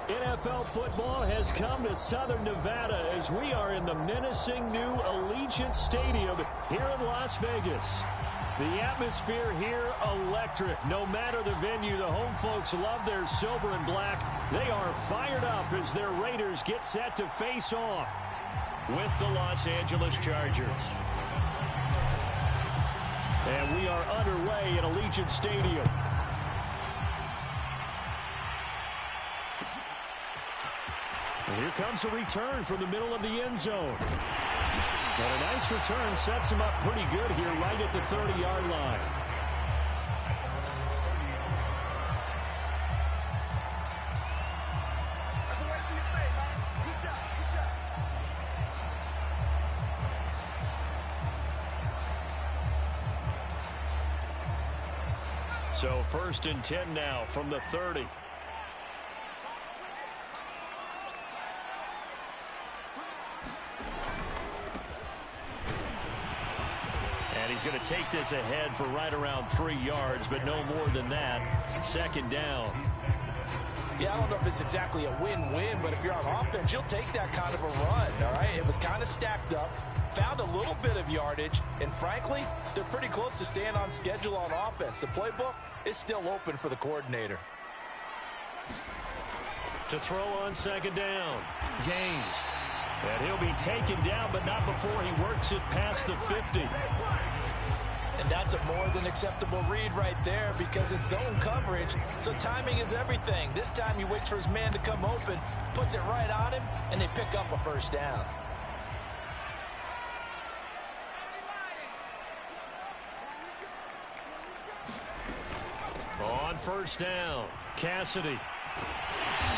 NFL football has come to Southern Nevada as we are in the menacing new Allegiant Stadium here in Las Vegas. The atmosphere here electric. No matter the venue, the home folks love their silver and black. They are fired up as their Raiders get set to face off with the Los Angeles Chargers. And we are underway at Allegiant Stadium. And here comes a return from the middle of the end zone. But a nice return sets him up pretty good here right at the 30-yard line. So 1st and 10 now from the 30. He's going to take this ahead for right around 3 yards, but no more than that. 2nd down. Yeah, I don't know if it's exactly a win-win, but if you're on offense, you'll take that kind of a run, all right? It was kind of stacked up, found a little bit of yardage, and frankly, they're pretty close to staying on schedule on offense. The playbook is still open for the coordinator. To throw on 2nd down. Gaines. And he'll be taken down, but not before he works it past the 50. And that's a more than acceptable read right there because it's zone coverage, so timing is everything. This time he waits for his man to come open, puts it right on him, and they pick up a 1st down. On 1st down, Cassidy.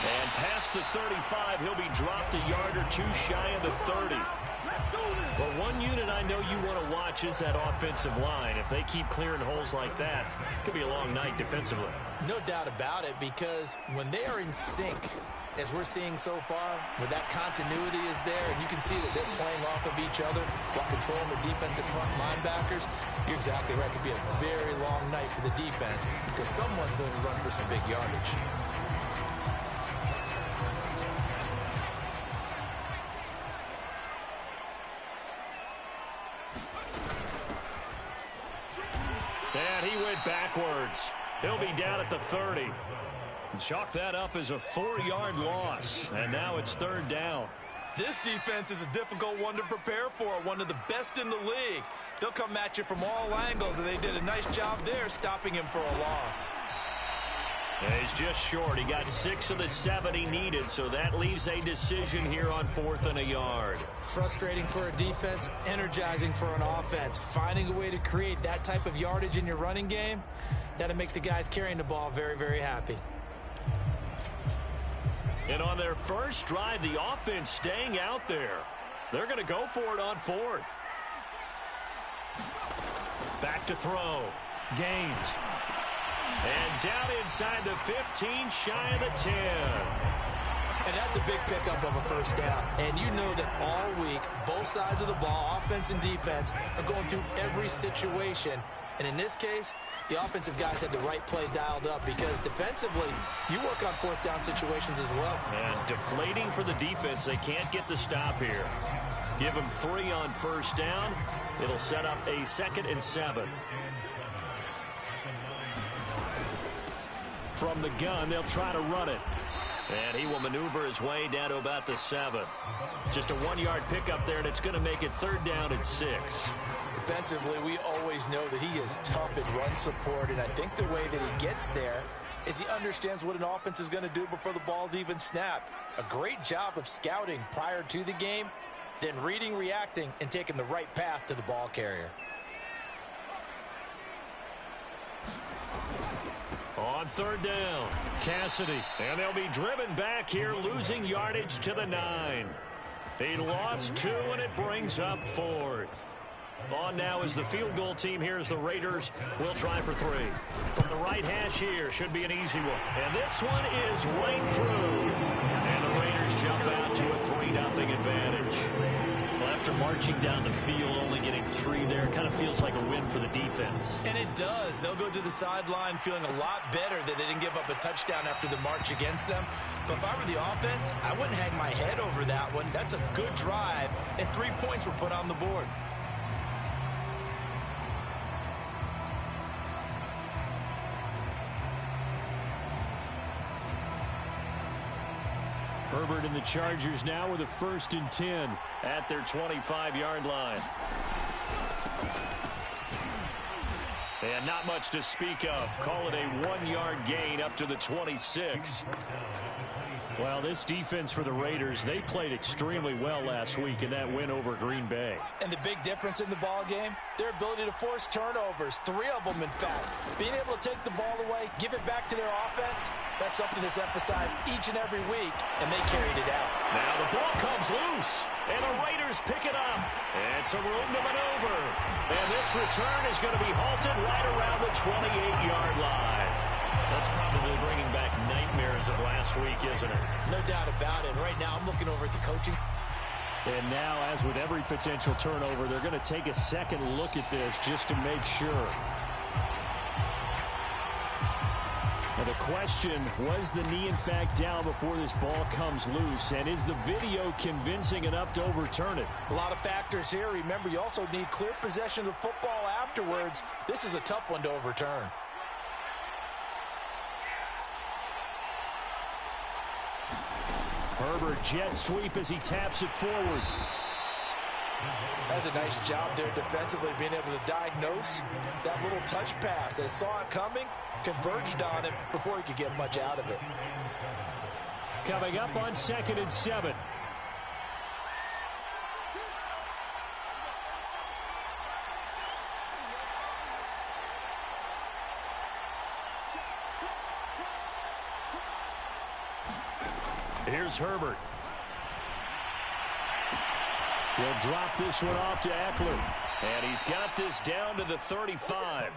And past the 35, he'll be dropped a yard or two shy of the 30. Well, one unit I know you want to watch is that offensive line. If they keep clearing holes like that, it could be a long night defensively. No doubt about it, because when they are in sync, as we're seeing so far, where that continuity is there, and you can see that they're playing off of each other while controlling the defensive front linebackers, you're exactly right. It could be a very long night for the defense because someone's going to run for some big yardage. And he went backwards. He'll be down at the 30. Chalk that up as a 4-yard loss. And now it's 3rd down. This defense is a difficult one to prepare for, one of the best in the league. They'll come at you from all angles, and they did a nice job there stopping him for a loss. And he's just short. He got 6 of the 7 he needed, so that leaves a decision here on 4th and a yard. Frustrating for a defense, energizing for an offense. Finding a way to create that type of yardage in your running game, that'll make the guys carrying the ball very, very happy. And on their first drive, the offense staying out there. They're going to go for it on 4th. Back to throw. Gaines. And down inside the 15, shy of the 10. And that's a big pickup of a 1st down. And you know that all week, both sides of the ball, offense and defense, are going through every situation. And in this case, the offensive guys had the right play dialed up because defensively, you work on 4th down situations as well. And deflating for the defense. They can't get the stop here. Give them 3 on 1st down. It'll set up a 2nd and 7. From the gun, they'll try to run it. And he will maneuver his way down to about the 7. Just a 1-yard pickup there, and it's going to make it 3rd down and 6. Defensively, we always know that he is tough in run support, and I think the way that he gets there is he understands what an offense is going to do before the ball's even snapped. A great job of scouting prior to the game, then reading, reacting, and taking the right path to the ball carrier. On 3rd down, Cassidy. And they'll be driven back here, losing yardage to the 9. He lost 2, and it brings up 4th. On now is the field goal team. Here's the Raiders. We'll try for 3. From the right hash here, should be an easy one. And this one is right through. And the Raiders jump out to a 3-0 advantage. Well, after marching down the field, only getting 3 there. Kind of feels like a win for the defense. And it does. They'll go to the sideline feeling a lot better that they didn't give up a touchdown after the march against them. But if I were the offense, I wouldn't hang my head over that one. That's a good drive, and 3 points were put on the board. Herbert and the Chargers now with a 1st and 10 at their 25-yard line. And not much to speak of. Call it a 1-yard gain up to the 26. Well, this defense for the Raiders, they played extremely well last week in that win over Green Bay. And the big difference in the ball game, their ability to force turnovers, 3 of them in fact. Being able to take the ball away, give it back to their offense, that's something that's emphasized each and every week, and they carried it out. Now the ball comes loose, and the Raiders pick it up. And some room to maneuver. And this return is going to be halted right around the 28-yard line. That's probably bringing back nightmares of last week, isn't it? No doubt about it. Right now, I'm looking over at the coaching. And now, as with every potential turnover, they're going to take a second look at this just to make sure. Now the question, was the knee in fact down before this ball comes loose? And is the video convincing enough to overturn it? A lot of factors here. Remember, you also need clear possession of the football afterwards. This is a tough one to overturn. Herbert jet sweep as he taps it forward. That's a nice job there defensively, being able to diagnose that little touch pass. They saw it coming, converged on it before he could get much out of it. Coming up on 2nd and 7. Here's Herbert. He'll drop this one off to Eckler. And he's got this down to the 35.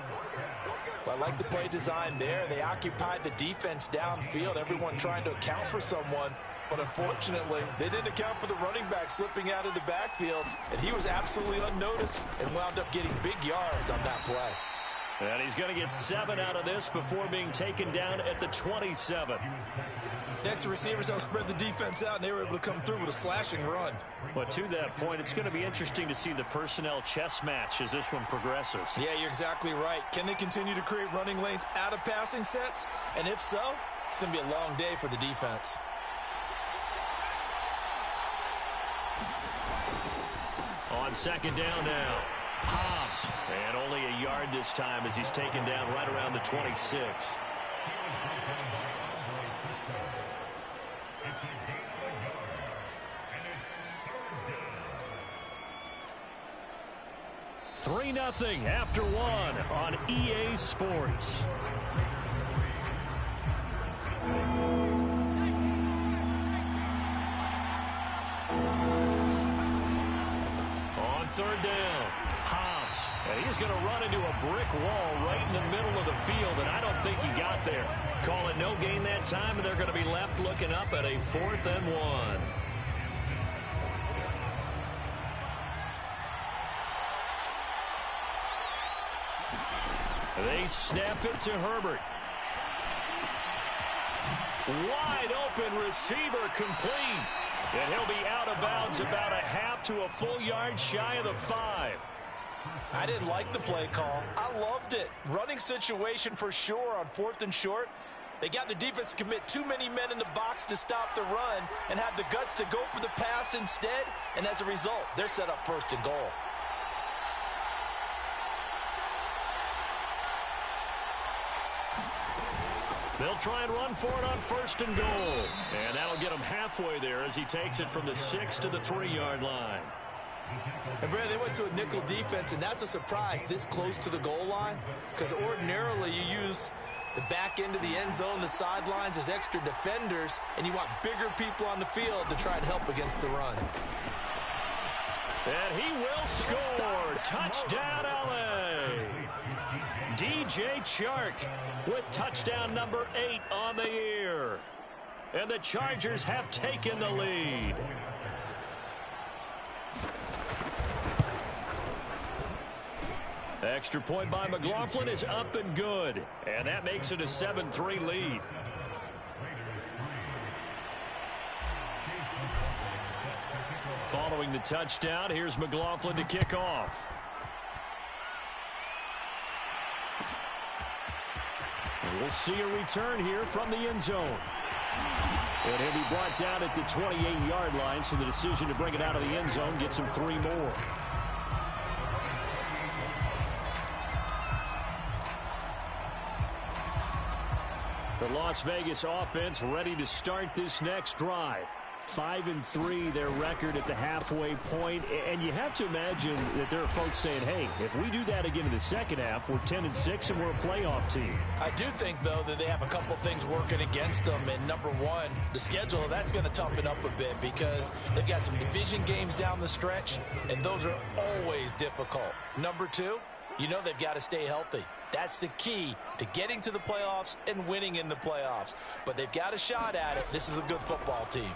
Well, I like the play design there. They occupied the defense downfield, everyone trying to account for someone. But unfortunately, they didn't account for the running back slipping out of the backfield. And he was absolutely unnoticed and wound up getting big yards on that play. And he's going to get 7 out of this before being taken down at the 27. Next, the receivers helped spread the defense out, and they were able to come through with a slashing run. But to that point, it's going to be interesting to see the personnel chess match as this one progresses. Yeah, you're exactly right. Can they continue to create running lanes out of passing sets? And if so, it's going to be a long day for the defense. On 2nd down now, Hobbs. And only a yard this time as he's taken down right around the 26. $3-0 after 1 on EA Sports. On 3rd down, Hobbs. And he's going to run into a brick wall right in the middle of the field, and I don't think he got there. Call it no gain that time, and they're going to be left looking up at a 4th and 1. They snap it to Herbert. Wide open receiver complete. And he'll be out of bounds about a half to a full yard shy of the 5. I didn't like the play call. I loved it. Running situation for sure on 4th and short. They got the defense to commit too many men in the box to stop the run and have the guts to go for the pass instead. And as a result, they're set up 1st and goal. They'll try and run for it on 1st and goal. And that'll get him halfway there as he takes it from the 6 to the 3-yard line. And Brad, they went to a nickel defense, and that's a surprise this close to the goal line, because ordinarily you use the back end of the end zone, the sidelines as extra defenders, and you want bigger people on the field to try and help against the run. And he will score. Touchdown, LA. DJ Chark with touchdown number 8 on the year. And the Chargers have taken the lead. Extra point by McLaughlin is up and good. And that makes it a 7-3 lead. Following the touchdown, here's McLaughlin to kick off. And we'll see a return here from the end zone. And he'll be brought down at the 28-yard line, so the decision to bring it out of the end zone gets him 3 more. The Las Vegas offense ready to start this next drive. 5-3 their record at the halfway point, and you have to imagine that there are folks saying, hey, if we do that again in the second half, we're 10-6 and we're a playoff team. I do think, though, that they have a couple things working against them, and number one, the schedule, that's going to toughen up a bit because they've got some division games down the stretch, and those are always difficult. Number two, you know they've got to stay healthy. That's the key to getting to the playoffs and winning in the playoffs. But they've got a shot at it. This is a good football team.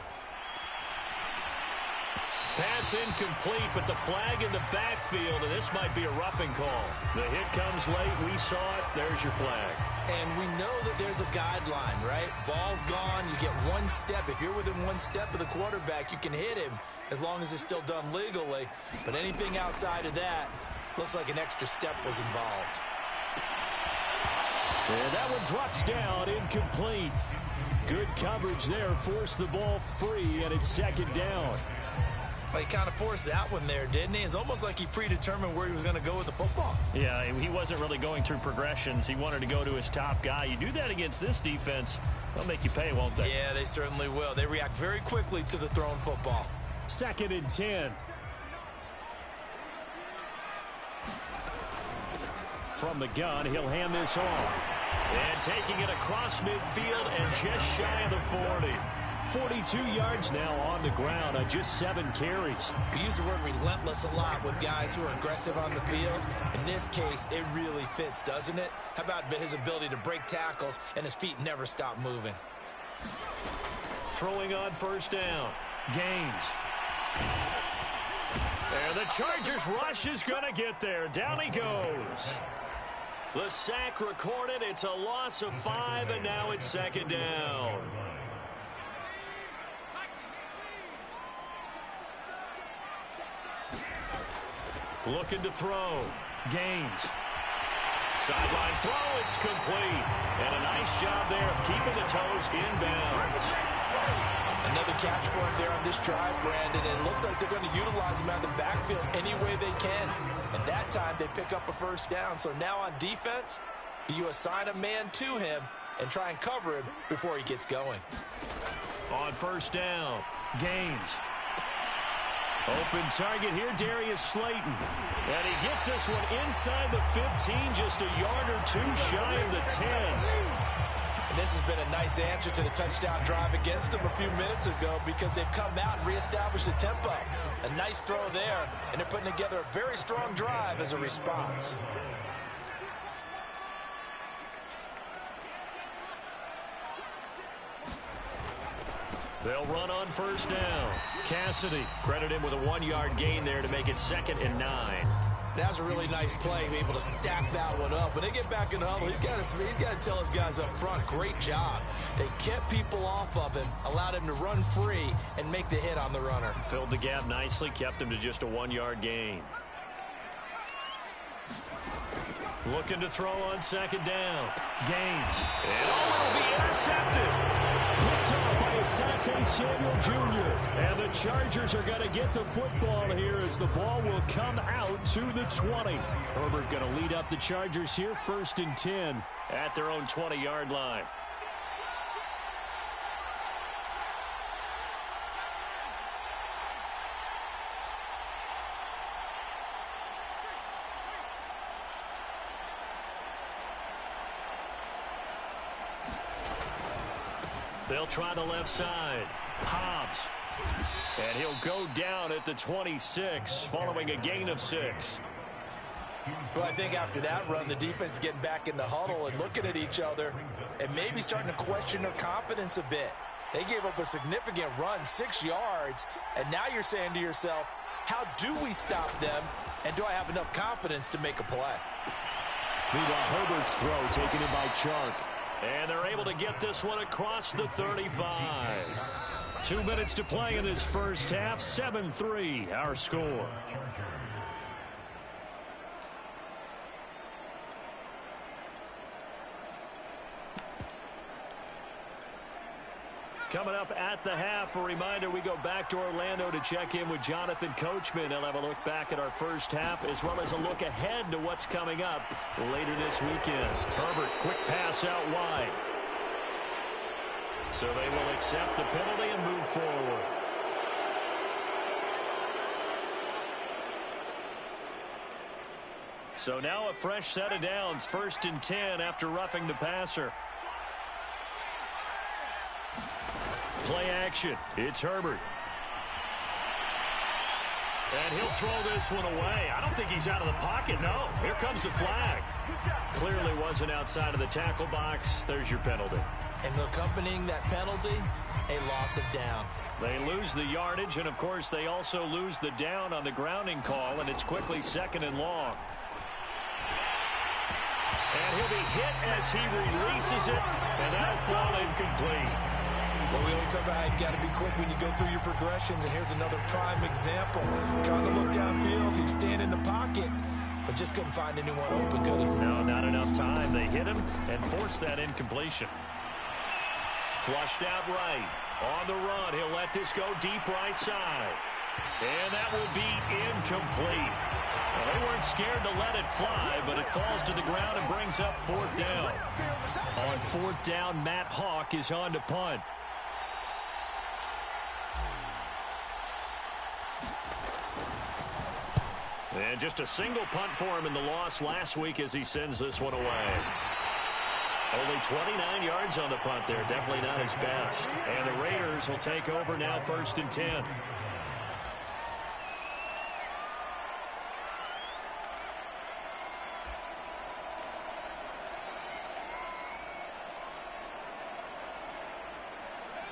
Pass incomplete, but the flag in the backfield, and this might be a roughing call. The hit comes late. We saw it. There's your flag. And we know that there's a guideline, right? Ball's gone. You get one step. If you're within one step of the quarterback, you can hit him as long as it's still done legally. But anything outside of that, looks like an extra step was involved. And that one drops down, incomplete. Good coverage there. Forced the ball free, and it's second down. Well, he kind of forced that one there, didn't he? It's almost like he predetermined where he was going to go with the football. Yeah, he wasn't really going through progressions. He wanted to go to his top guy. You do that against this defense, they'll make you pay, won't they? Yeah, they certainly will. They react very quickly to the thrown football. 2nd and 10. From the gun, he'll hand this off. And taking it across midfield and just shy of the 40. 42 yards now on the ground on just 7 carries. We use the word relentless a lot with guys who are aggressive on the field. In this case, it really fits, doesn't it? How about his ability to break tackles and his feet never stop moving? Throwing on first down. Gaines. And the Chargers rush is going to get there. Down he goes. The sack recorded. It's a loss of 5, and now it's second down. Looking to throw. Gaines. Sideline throw. It's complete. And a nice job there of keeping the toes inbounds. Another catch for him there on this drive, Brandon. And it looks like they're going to utilize him out of the backfield any way they can. And that time they pick up a first down. So now on defense, you assign a man to him and try and cover him before he gets going. On first down, Gaines. Open target here, Darius Slayton. And he gets this one inside the 15, just a yard or two shy of the 10. And this has been a nice answer to the touchdown drive against them a few minutes ago because they've come out and reestablished the tempo. A nice throw there, and they're putting together a very strong drive as a response. They'll run on first down. Cassidy, credit him with a 1-yard gain there to make it 2nd and 9. That's a really nice play, able to stack that one up. When they get back in the huddle, he's got to tell his guys up front, great job. They kept people off of him, allowed him to run free and make the hit on the runner. Filled the gap nicely, kept him to just a 1-yard gain. Looking to throw on second down. Gaines. And it'll be intercepted. Picked off by Asante Samuel Jr. And the Chargers are going to get the football here as the ball will come out to the 20. Herbert going to lead up the Chargers here, 1st and 10 at their own 20-yard line. They'll try the left side. Hobbs. And he'll go down at the 26, following a gain of 6. Well, I think after that run, the defense is getting back in the huddle and looking at each other and maybe starting to question their confidence a bit. They gave up a significant run, 6 yards, and now you're saying to yourself, How do we stop them, and do I have enough confidence to make a play? Meanwhile, Herbert's throw taken in by Chark. And they're able to get this one across the 35. 2 minutes to play in this first half. 7-3, our score. Coming up at the half, a reminder, we go back to Orlando to check in with Jonathan Coachman. He'll have a look back at our first half as well as a look ahead to what's coming up later this weekend. Herbert, quick pass out wide. So they will accept the penalty and move forward. So now a fresh set of downs, 1st and 10 after roughing the passer. Play action. It's Herbert. And he'll throw this one away. I don't think he's out of the pocket, no. Here comes the flag. Clearly wasn't outside of the tackle box. There's your penalty. And accompanying that penalty, a loss of down. They lose the yardage, and, of course, they also lose the down on the grounding call, and it's quickly 2nd and long. And he'll be hit as he releases it, and that'll fall incomplete. Well, we always talk about how you got to be quick when you go through your progressions, and here's another prime example. Trying to look downfield, he was staying in the pocket, but just couldn't find anyone open, could he? No, not enough time. They hit him and forced that incompletion. Flushed out right. On the run, he'll let this go deep right side. And that will be incomplete. Well, they weren't scared to let it fly, but it falls to the ground and brings up 4th down. On 4th down, Matt Hawk is on to punt. And just a single punt for him in the loss last week as he sends this one away. Only 29 yards on the punt there. Definitely not his best. And the Raiders will take over now, 1st and 10.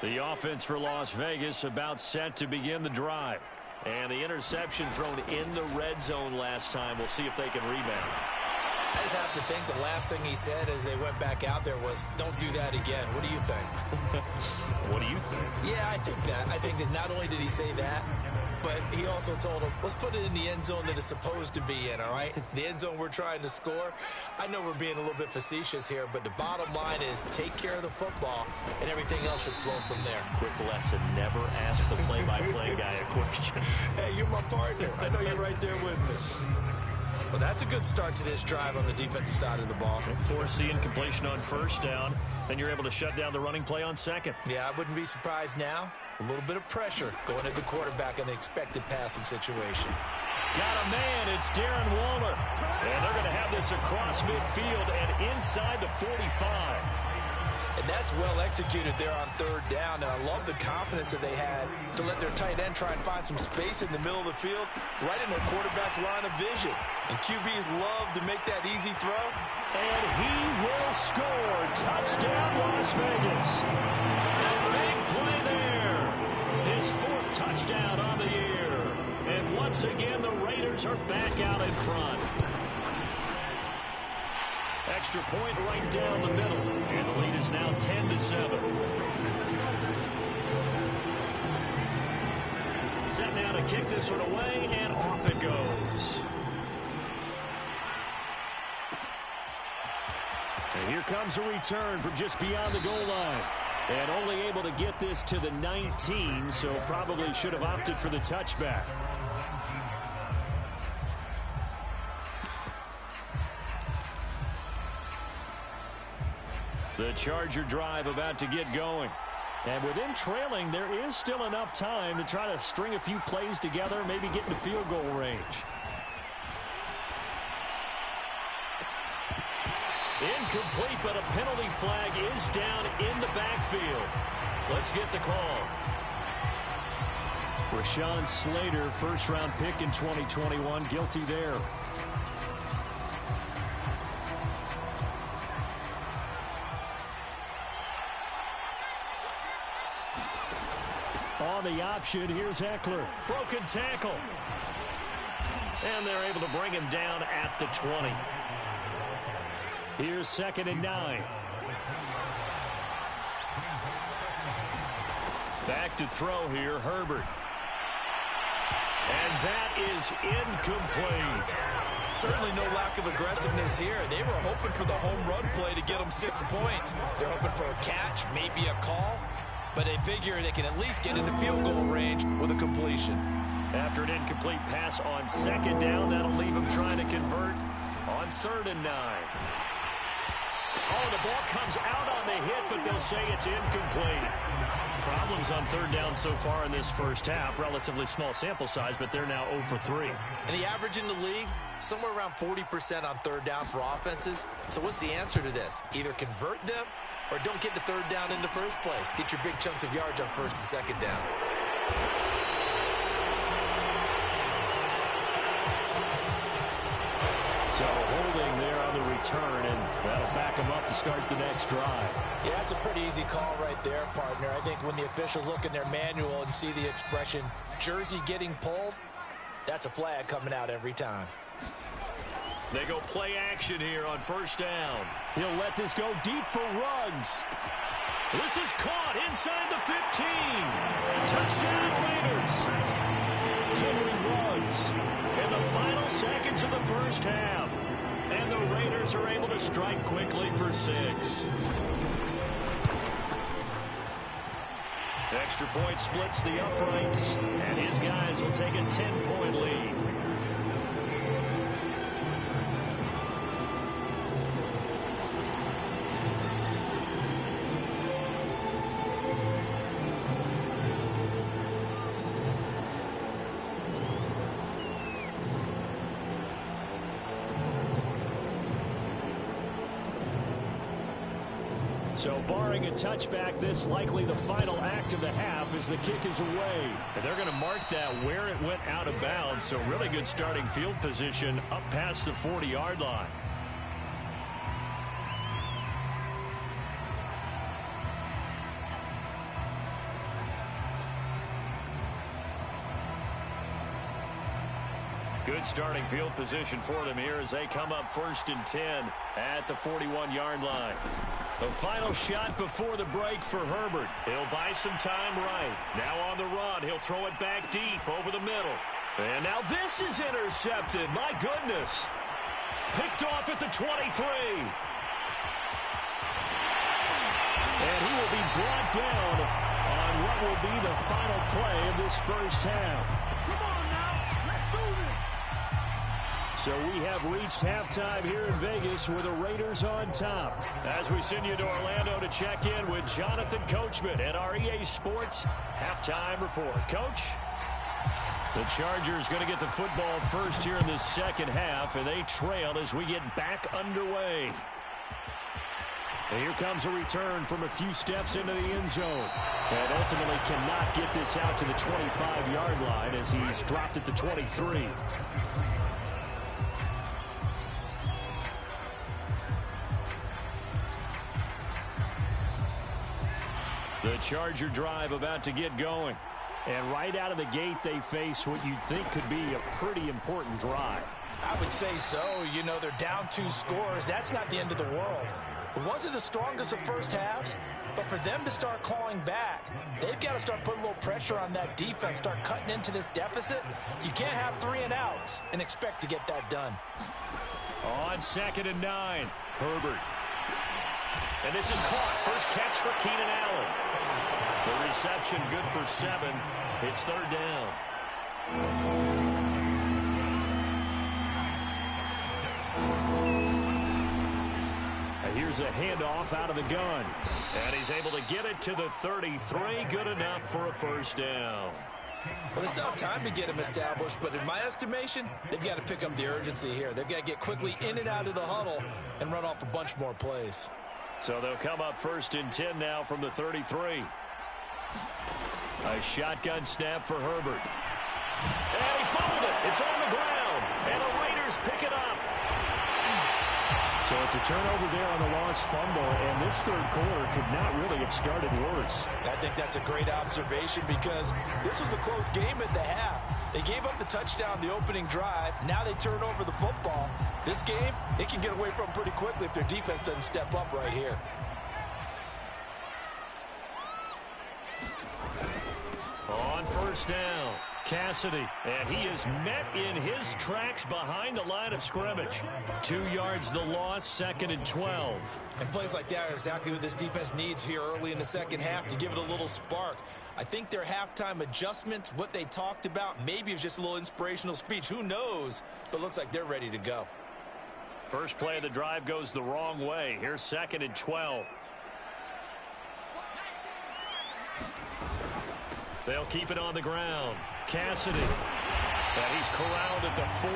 The offense for Las Vegas about set to begin the drive. And the interception thrown in the red zone last time. We'll see if they can rebound. I just have to think the last thing he said as they went back out there was, don't do that again. What do you think? What do you think? Yeah, I think that. I think that not only did he say that, but he also told him, let's put it in the end zone that it's supposed to be in, all right? The end zone we're trying to score. I know we're being a little bit facetious here, but the bottom line is take care of the football, and everything else should flow from there. Quick lesson, never ask the play-by-play guy a question. Hey, you're my partner. I know you're right there with me. Well, that's a good start to this drive on the defensive side of the ball. Force the incompletion on 1st down. Then you're able to shut down the running play on 2nd. Yeah, I wouldn't be surprised now. A little bit of pressure going at the quarterback in the expected passing situation. Got a man. It's Darren Waller. And they're going to have this across midfield and inside the 45. And that's well executed there on 3rd down. And I love the confidence that they had to let their tight end try and find some space in the middle of the field, right in their quarterback's line of vision. And QBs love to make that easy throw. And he will score. Touchdown, Las Vegas. A big play there. His 4th touchdown on the year. And once again, the Raiders are back out in front. Extra point right down the middle. And the lead is now 10-7. Set now to kick this one away, and off it goes. And here comes a return from just beyond the goal line. And only able to get this to the 19, so probably should have opted for the touchback. The Charger drive about to get going. And with them trailing, there is still enough time to try to string a few plays together, maybe get into field goal range. Incomplete, but a penalty flag is down in the backfield. Let's get the call. Rashawn Slater, first-round pick in 2021, guilty there. On the option, here's Eckler. Broken tackle. And they're able to bring him down at the 20. Here's 2nd and 9. Back to throw here, Herbert. And that is incomplete. Certainly no lack of aggressiveness here. They were hoping for the home run play to get them 6 points. They're hoping for a catch, maybe a call, but they figure they can at least get into field goal range with a completion. After an incomplete pass on 2nd down, that'll leave them trying to convert on 3rd and 9. Oh, the ball comes out on the hit, but they'll say it's incomplete. Problems on 3rd down so far in this first half. Relatively small sample size, but they're now 0 for 3. And the average in the league, somewhere around 40% on 3rd down for offenses. So what's the answer to this? Either convert them or don't get to 3rd down in the first place. Get your big chunks of yards on 1st and 2nd down. So holding there on the return, and that'll back them up to start the next drive. Yeah, that's a pretty easy call right there, partner. I think when the officials look in their manual and see the expression, jersey getting pulled, that's a flag coming out every time. They go play action here on 1st down. He'll let this go deep for Ruggs. This is caught inside the 15. Touchdown Raiders. Henry Ruggs in the final seconds of the first half. And the Raiders are able to strike quickly for 6. Extra point splits the uprights, and his guys will take a 10-point lead. So barring a touchback, this likely the final act of the half as the kick is away. And they're going to mark that where it went out of bounds. So really good starting field position up past the 40-yard line. Good starting field position for them here as they come up 1st and 10 at the 41-yard line. The final shot before the break for Herbert. He'll buy some time right. Now on the run, he'll throw it back deep over the middle. And now this is intercepted. My goodness. Picked off at the 23. And he will be brought down on what will be the final play of this first half. Come on now, let's do this. So we have reached halftime here in Vegas with the Raiders on top. As we send you to Orlando to check in with Jonathan Coachman at our EA Sports Halftime Report. Coach? The Chargers going to get the football first here in this second half, and they trail as we get back underway. And here comes a return from a few steps into the end zone. And ultimately cannot get this out to the 25-yard line as he's dropped at the 23. The Charger drive about to get going. And right out of the gate, they face what you'd think could be a pretty important drive. I would say so. You know, they're down 2 scores. That's not the end of the world. It wasn't the strongest of first halves, but for them to start clawing back, they've got to start putting a little pressure on that defense, start cutting into this deficit. You can't have 3 and outs and expect to get that done. On 2nd and 9, Herbert. And this is caught. First catch for Keenan Allen. The reception good for 7. It's 3rd down. Here's a handoff out of the gun. And he's able to get it to the 33. Good enough for a first down. Well, they still have time to get him established, but in my estimation, they've got to pick up the urgency here. They've got to get quickly in and out of the huddle and run off a bunch more plays. So they'll come up 1st and 10 now from the 33. A shotgun snap for Herbert. And he fumbled it. It's on the ground. And the Raiders pick it up. So it's a turnover there on the lost fumble, and this third quarter could not really have started worse. I think that's a great observation because this was a close game at the half. They gave up the touchdown the opening drive. Now they turn over the football. This game, they can get away from pretty quickly if their defense doesn't step up right here. On first down, Cassidy, and he is met in his tracks behind the line of scrimmage. 2 yards the loss, 2nd and 12. And plays like that are exactly what this defense needs here early in the second half to give it a little spark. I think their halftime adjustments, what they talked about, maybe it was just a little inspirational speech. Who knows? But it looks like they're ready to go. First play of the drive goes the wrong way. Here's 2nd and 12. They'll keep it on the ground. Cassidy. And he's corralled at the 40,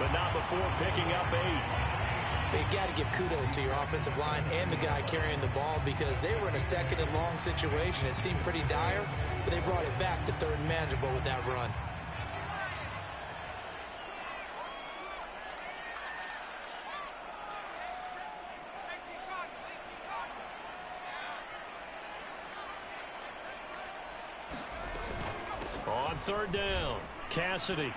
but not before picking up 8. You got to give kudos to your offensive line and the guy carrying the ball because they were in a 2nd and long situation. It seemed pretty dire, but they brought it back to 3rd and manageable with that run. On 3rd down, Cassidy.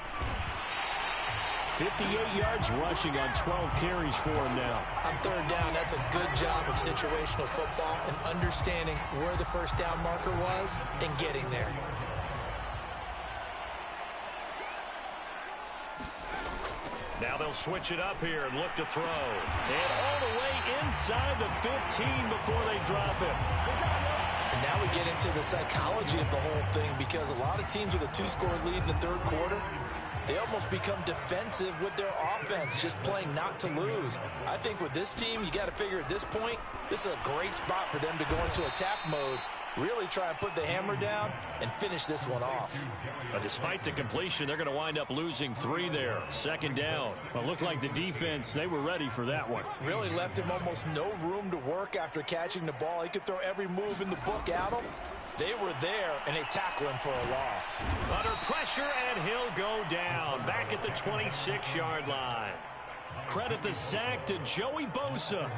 58 yards rushing on 12 carries for him now. On 3rd down, that's a good job of situational football and understanding where the first down marker was and getting there. Now they'll switch it up here and look to throw. And all the way inside the 15 before they drop it. And now we get into the psychology of the whole thing because a lot of teams with a 2-score lead in the 3rd quarter, they almost become defensive with their offense, just playing not to lose. I think with this team, you got to figure at this point, this is a great spot for them to go into attack mode, really try and put the hammer down and finish this one off. But despite the completion, they're going to wind up losing 3 there. 2nd down. Well, it looked like the defense, they were ready for that one. Really left him almost no room to work after catching the ball. He could throw every move in the book at him. They were there, and they tackle him for a loss. Under pressure, and he'll go down. Back at the 26-yard line. Credit the sack to Joey Bosa.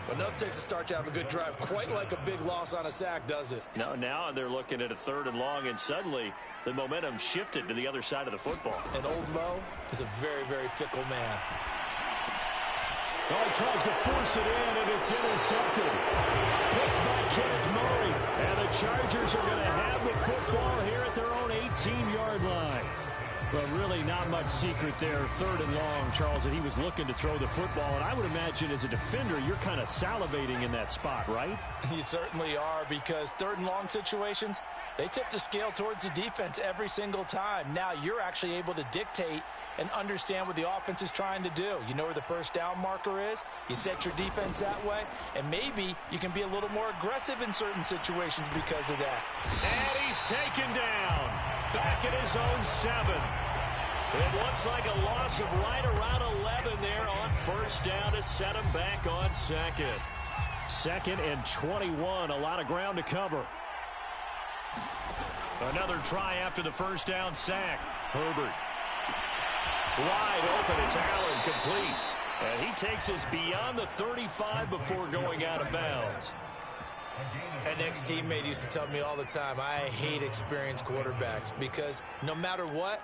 But enough takes a start to have a good drive. Quite like a big loss on a sack, does it? No, now they're looking at a 3rd and long, and suddenly the momentum shifted to the other side of the football. And old Mo is a very, very fickle man. Oh, he tries to force it in, and it's intercepted. Picked by James Murray. And the Chargers are going to have the football here at their own 18-yard line. But really not much secret there. 3rd and long, Charles, that he was looking to throw the football. And I would imagine as a defender, you're kind of salivating in that spot, right? You certainly are, because 3rd and long situations, they tip the scale towards the defense every single time. Now you're actually able to dictate and understand what the offense is trying to do. You know where the first down marker is. You set your defense that way, and maybe you can be a little more aggressive in certain situations because of that. And he's taken down. Back at his own 7. It looks like a loss of right around 11 there on first down to set him back on 2nd. 2nd and 21. A lot of ground to cover. Another try after the first down sack. Herbert. Wide open. It's Allen, complete. And he takes us beyond the 35 before going out of bounds. An ex-teammate used to tell me all the time, I hate experienced quarterbacks because no matter what,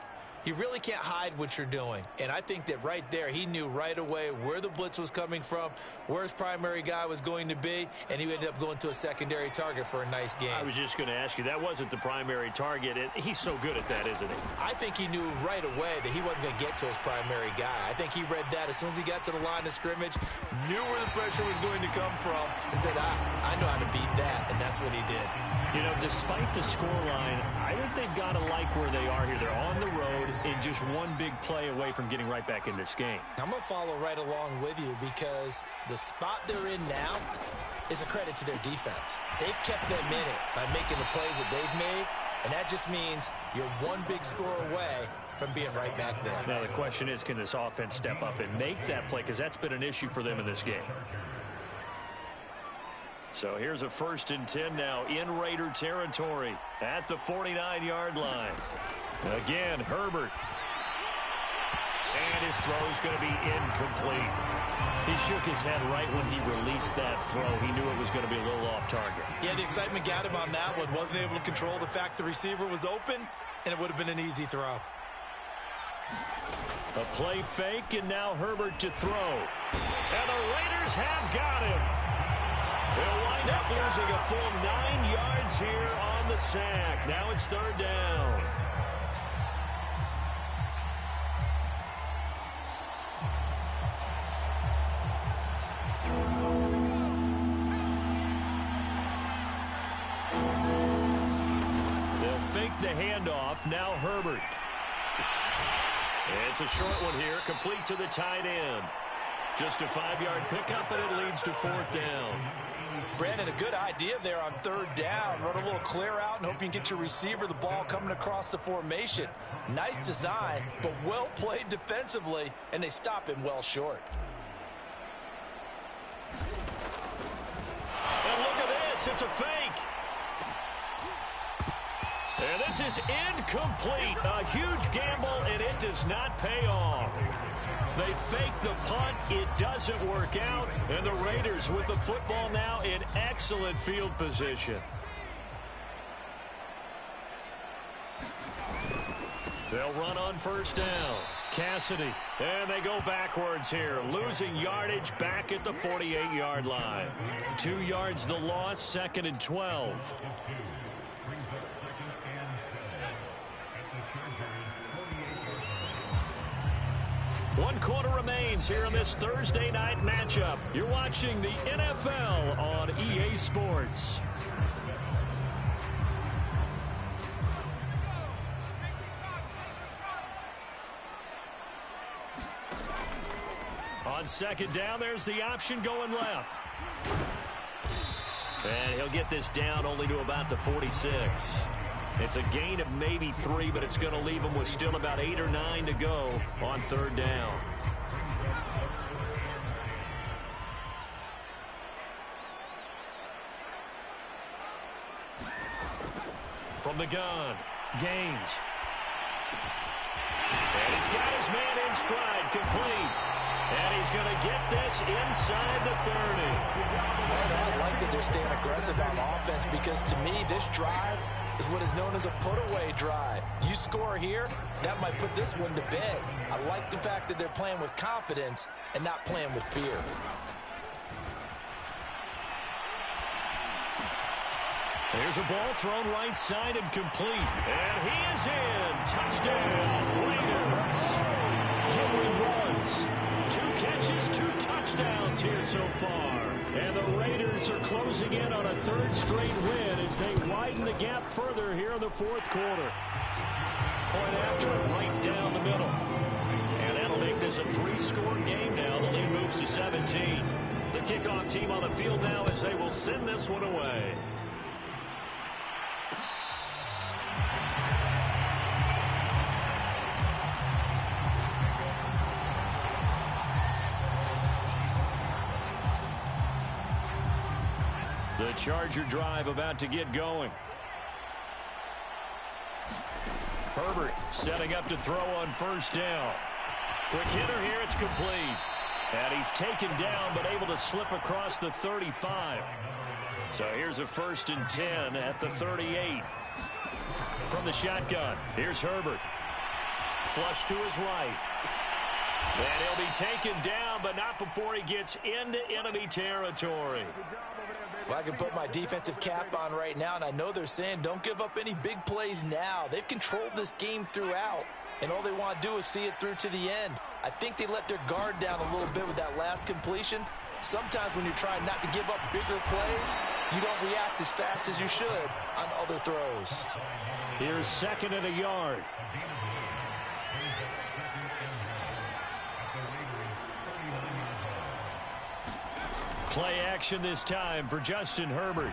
you really can't hide what you're doing. And I think that right there, he knew right away where the blitz was coming from, where his primary guy was going to be, and he ended up going to a secondary target for a nice game. I was just going to ask you, that wasn't the primary target. He's so good at that, isn't he? I think he knew right away that he wasn't going to get to his primary guy. I think he read that as soon as he got to the line of scrimmage, knew where the pressure was going to come from, and said, I know how to beat that, and that's what he did. You know, despite the scoreline, I think they've got to like where they are here. They're on the road and just one big play away from getting right back in this game. I'm going to follow right along with you because the spot they're in now is a credit to their defense. They've kept them in it by making the plays that they've made, and that just means you're one big score away from being right back there. Now the question is, can this offense step up and make that play? Because that's been an issue for them in this game. So here's a 1st and 10 now in Raider territory at the 49-yard line. Again, Herbert. And his throw is going to be incomplete. He shook his head right when he released that throw. He knew it was going to be a little off target. Yeah, the excitement got him on that one. Wasn't able to control the fact the receiver was open, and it would have been an easy throw. A play fake, and now Herbert to throw. And the Raiders have got him. They'll wind up losing a full 9 yards here on the sack. Now it's 3rd down. They'll fake the handoff. Now Herbert. It's a short one here, complete to the tight end. Just a 5-yard pickup, and it leads to 4th down. Brandon, a good idea there on 3rd down. Run a little clear out and hope you can get your receiver the ball coming across the formation. Nice design, but well played defensively, and they stop him well short. And look at this, it's a fake. And this is incomplete. A huge gamble, and it does not pay off. They fake the punt. It doesn't work out. And the Raiders with the football now in excellent field position. They'll run on 1st down. Cassidy. And they go backwards here. Losing yardage back at the 48-yard line. 2 yards the loss, 2nd and 12. 1 quarter remains here in this Thursday night matchup. You're watching the NFL on EA Sports. On 2nd down, there's the option going left. And he'll get this down only to about the 46. It's a gain of maybe 3, but it's going to leave him with still about 8 or 9 to go on 3rd down. From the gun, Gaines. And he's got his man in stride, complete. And he's going to get this inside the 30. I like that they're staying aggressive on offense because, to me, this drive is what is known as a put-away drive. You score here, that might put this one to bed. I like the fact that they're playing with confidence and not playing with fear. There's a ball thrown right side and complete. And he is in. Touchdown, Raiders. Henry runs. 2 catches, 2 touchdowns here so far. And the Raiders are closing in on a 3rd straight win as they widen the gap further here in the 4th quarter. Point after right down the middle. And that'll make this a 3-score game now. The lead moves to 17. The kickoff team on the field now as they will send this one away. The Charger drive about to get going. Herbert setting up to throw on 1st down. Quick hitter here, it's complete. And he's taken down but able to slip across the 35. So here's a 1st and 10 at the 38. From the shotgun, here's Herbert. Flush to his right. And he'll be taken down, but not before he gets into enemy territory. Well, I can put my defensive cap on right now, and I know they're saying don't give up any big plays now. They've controlled this game throughout, and all they want to do is see it through to the end. I think they let their guard down a little bit with that last completion. Sometimes when you're trying not to give up bigger plays, you don't react as fast as you should on other throws. Here's 2nd and a yard. Play action this time for Justin Herbert.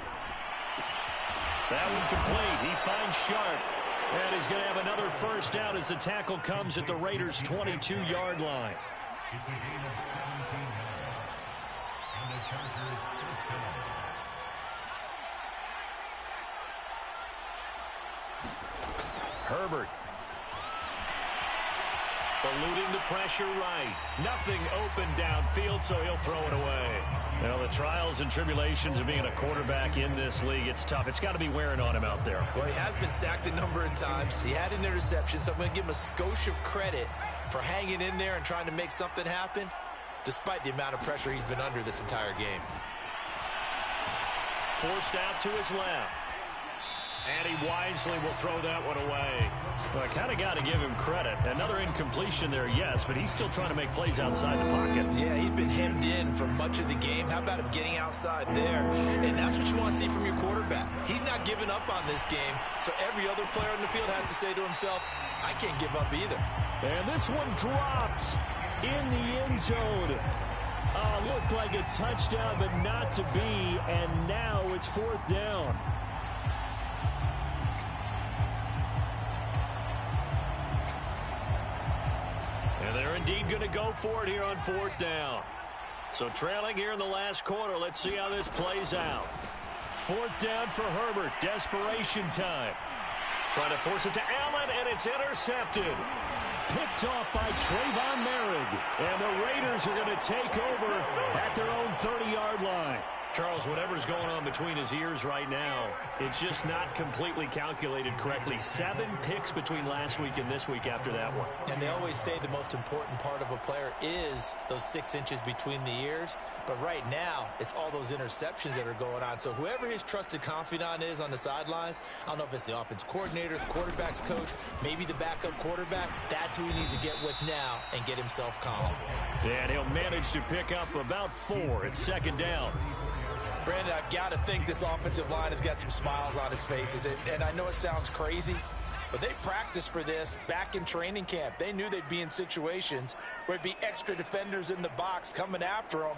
That one complete. He finds Sharp. And he's going to have another 1st down as the tackle comes at the Raiders' 22-yard line. Herbert. Eluding the pressure right. Nothing open downfield, so he'll throw it away. Well, the trials and tribulations of being a quarterback in this league, it's tough. It's got to be wearing on him out there. Well, he has been sacked a number of times. He had an interception, so I'm going to give him a skosh of credit for hanging in there and trying to make something happen, despite the amount of pressure he's been under this entire game. Forced out to his left. And he wisely will throw that one away. Well, I kind of got to give him credit. Another incompletion there, yes, but he's still trying to make plays outside the pocket. Yeah, he's been hemmed in for much of the game. How about him getting outside there? And that's what you want to see from your quarterback. He's not giving up on this game, so every other player on the field has to say to himself, I can't give up either. And this one dropped in the end zone. Looked like a touchdown, but not to be, and now it's 4th down. And they're indeed going to go for it here on 4th down. So trailing here in the last quarter, let's see how this plays out. 4th down for Herbert. Desperation time. Trying to force it to Allen, and it's intercepted. Picked off by Trayvon Merrick. And the Raiders are going to take over at their own 30-yard line. Charles, whatever's going on between his ears right now, it's just not completely calculated correctly. 7 picks between last week and this week after that one. And they always say the most important part of a player is those 6 inches between the ears. But right now, it's all those interceptions that are going on. So whoever his trusted confidant is on the sidelines, I don't know if it's the offense coordinator, the quarterback's coach, maybe the backup quarterback, that's who he needs to get with now and get himself calm. And he'll manage to pick up about 4. It's 2nd down. Brandon, I've got to think this offensive line has got some smiles on its faces. And I know it sounds crazy, but they practiced for this back in training camp. They knew they'd be in situations where there'd be extra defenders in the box coming after them,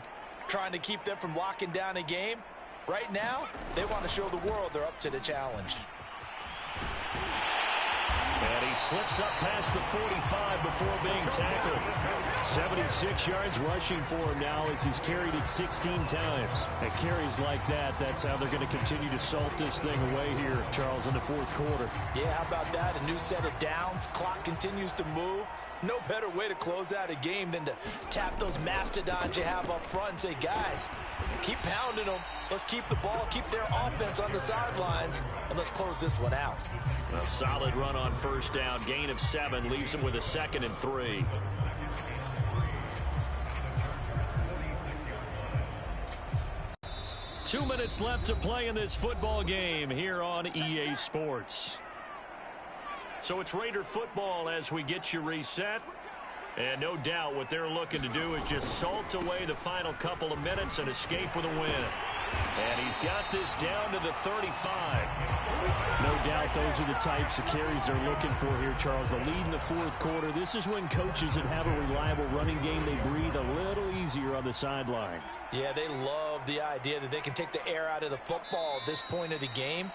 trying to keep them from locking down a game. Right now, they want to show the world they're up to the challenge. And he slips up past the 45 before being tackled. 76 yards rushing for him now as he's carried it 16 times. At carries like that, that's how they're going to continue to salt this thing away here, Charles, in the 4th quarter. Yeah, how about that? A new set of downs. Clock continues to move. No better way to close out a game than to tap those mastodons you have up front and say, guys, keep pounding them. Let's keep the ball, keep their offense on the sidelines, and let's close this one out. A solid run on 1st down. Gain of 7 leaves him with a 2nd and 3. Two minutes left to play in this football game here on EA Sports. So it's Raider football as we get you reset. And no doubt what they're looking to do is just salt away the final couple of minutes and escape with a win. And he's got this down to the 35. No doubt those are the types of carries they're looking for here, Charles. The lead in the 4th quarter. This is when coaches that have a reliable running game, they breathe a little easier on the sideline. Yeah, they love the idea that they can take the air out of the football at this point of the game.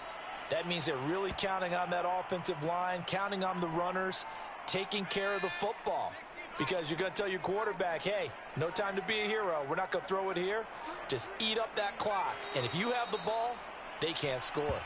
That means they're really counting on that offensive line, counting on the runners, taking care of the football. Because you're going to tell your quarterback, hey, no time to be a hero. We're not going to throw it here. Just eat up that clock. And if you have the ball, they can't score.